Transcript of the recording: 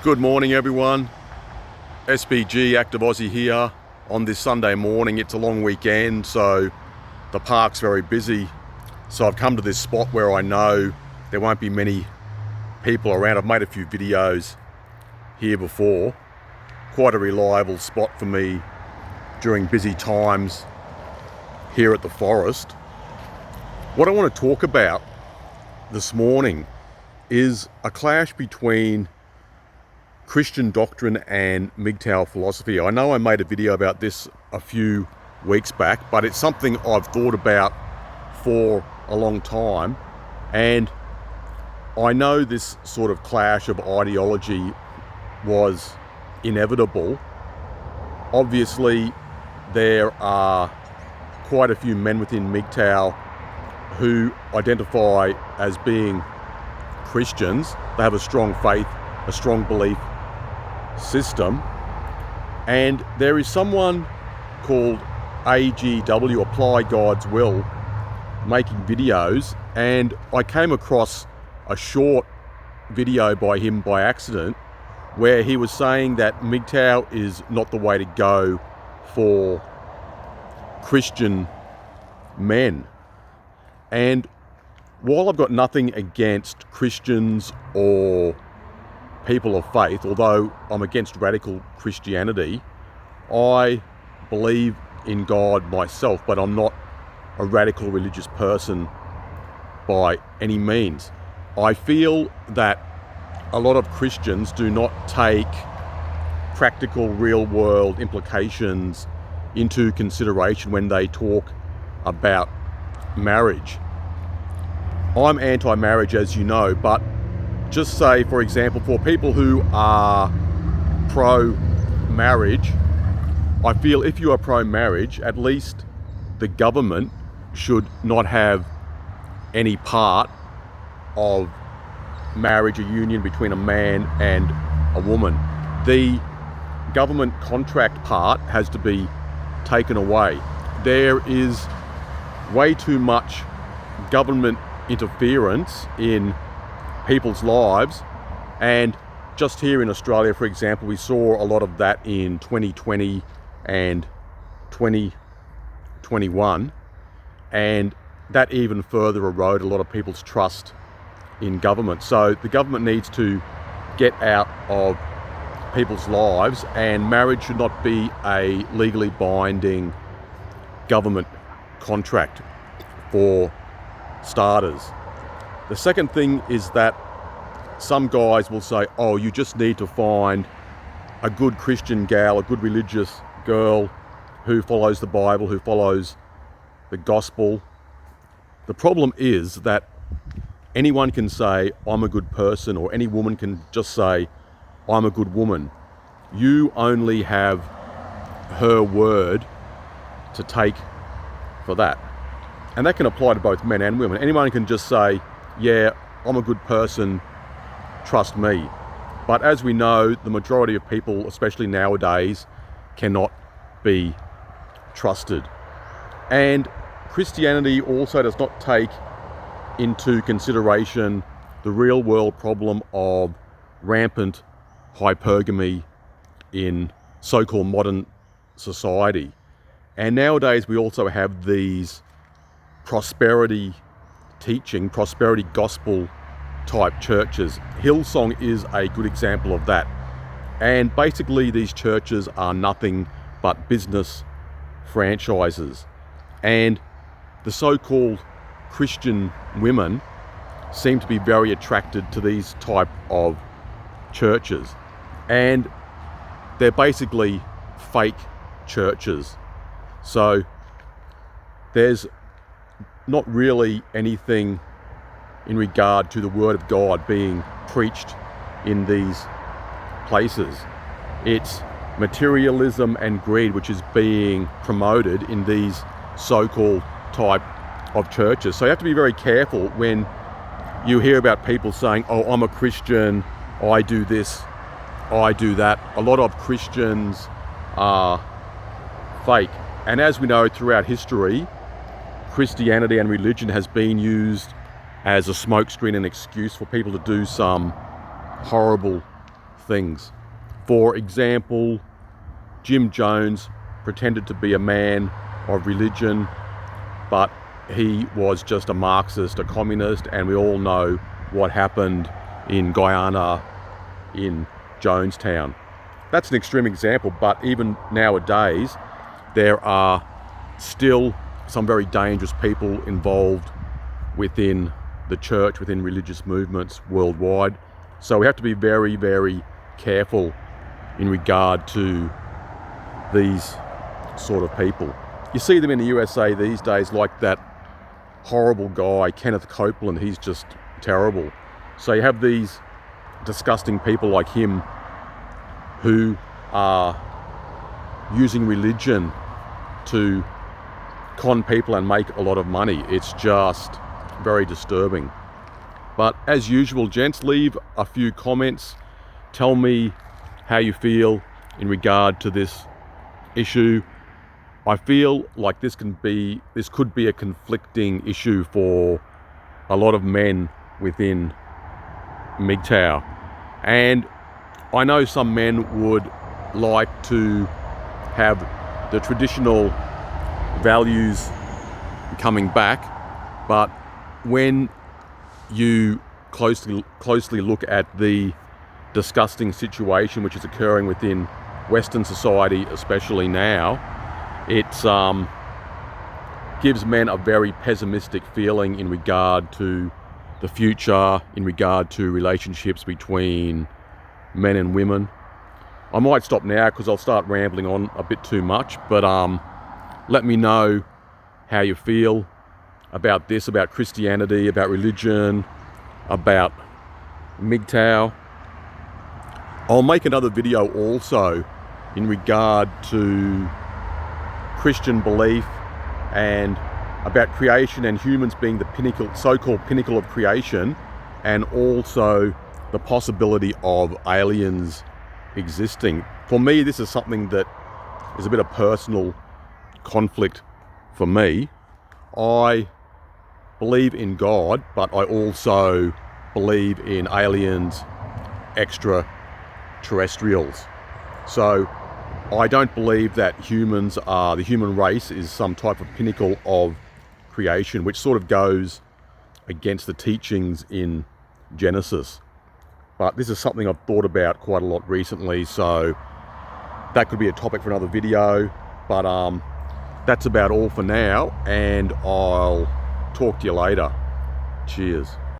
Good morning everyone, SBG Active Aussie here on this Sunday morning. It's a long weekend, so the park's very busy. So I've come to this spot where I know there won't be many people around. I've made a few videos here before. Quite a reliable spot for me during busy times here at the forest. What I want to talk about this morning is a clash between Christian doctrine and MGTOW philosophy. I know I made a video about this a few weeks back, but it's something I've thought about for a long time, and I know this sort of clash of ideology was inevitable. Obviously, there are quite a few men within MGTOW who identify as being Christians. They have a strong faith, a strong belief system, and there is someone called AGW, Apply God's Will, making videos, and I came across a short video by him by accident where he was saying that MGTOW is not the way to go for Christian men. And while I've got nothing against Christians or people of faith, although I'm against radical Christianity, I believe in God myself, but I'm not a radical religious person by any means. I feel that a lot of Christians do not take practical real-world implications into consideration when they talk about marriage. I'm anti-marriage, as you know, but just say, for example, for people who are pro-marriage, I feel if you are pro-marriage, at least the government should not have any part of marriage, a union between a man and a woman. The government contract part has to be taken away. There is way too much government interference in people's lives, and just here in Australia, for example, we saw a lot of that in 2020 and 2021, and that even further eroded a lot of people's trust in government. So the government needs to get out of people's lives, and marriage should not be a legally binding government contract for starters. The second thing is that some guys will say, oh, you just need to find a good Christian gal, a good religious girl who follows the Bible, who follows the gospel. The problem is that anyone can say, I'm a good person, or any woman can just say, I'm a good woman. You only have her word to take for that. And that can apply to both men and women. Anyone can just say, yeah, I'm a good person, trust me. But as we know, the majority of people, especially nowadays, cannot be trusted. And Christianity also does not take into consideration the real world problem of rampant hypergamy in so-called modern society. And nowadays we also have these prosperity teaching, prosperity gospel type churches. Hillsong is a good example of that. And basically these churches are nothing but business franchises. And the so-called Christian women seem to be very attracted to these type of churches. And they're basically fake churches. So there's not really anything in regard to the word of God being preached in these places. It's materialism and greed which is being promoted in these so-called type of churches. So you have to be very careful when you hear about people saying, oh, I'm a Christian, I do this, I do that. A lot of Christians are fake. And as we know, throughout history, Christianity and religion has been used as a smokescreen and excuse for people to do some horrible things. For example, Jim Jones pretended to be a man of religion, but he was just a Marxist, a communist, and we all know what happened in Guyana, in Jonestown. That's an extreme example, but even nowadays, there are still some very dangerous people involved within the church, within religious movements worldwide. So we have to be very, very careful in regard to these sort of people. You see them in the USA these days, like that horrible guy, Kenneth Copeland. He's just terrible. So you have these disgusting people like him who are using religion to con people and make a lot of money. It's just very disturbing. But as usual, gents, leave a few comments. Tell me how you feel in regard to this issue. I feel like this could be a conflicting issue for a lot of men within MGTOW. And I know some men would like to have the traditional values coming back, but when you closely look at the disgusting situation which is occurring within Western society, especially now, it gives men a very pessimistic feeling in regard to the future, in regard to relationships between men and women. I might stop now because I'll start rambling on a bit too much, but let me know how you feel about this, about Christianity, about religion, about MGTOW. I'll make another video also in regard to Christian belief and about creation and humans being the pinnacle, so-called pinnacle of creation, and also the possibility of aliens existing. For me, this is something that is a bit of personal conflict for me. I believe in God, but I also believe in aliens, extraterrestrials. So I don't believe that the human race is some type of pinnacle of creation, which sort of goes against the teachings in Genesis. But this is something I've thought about quite a lot recently, so that could be a topic for another video. But that's about all for now, and I'll talk to you later. Cheers.